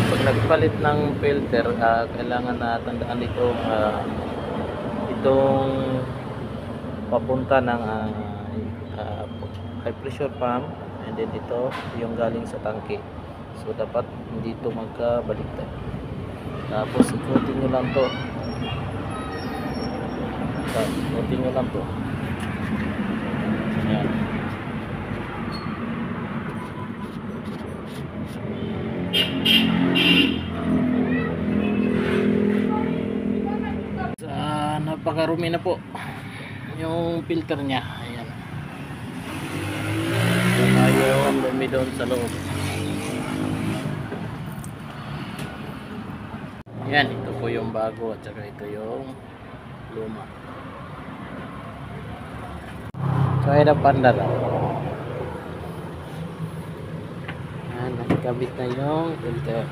pag nagpalit ng filter, kailangan na tandaan itong papunta ng ah, high pressure pump, and then ito yung galing sa tangke. So dapat hindi ito magkabaliktad. Tapos ikutin nyo lang to. Ikutin nyo lang to. Ayan. Napakarumi na po yung filter nya. Ayan. So tayo ang dumi doon sa loob. Ayan, ito po yung bago at saka ito yung luma. So ayan ang panda lang. Ayan, nakikabit na yung filter.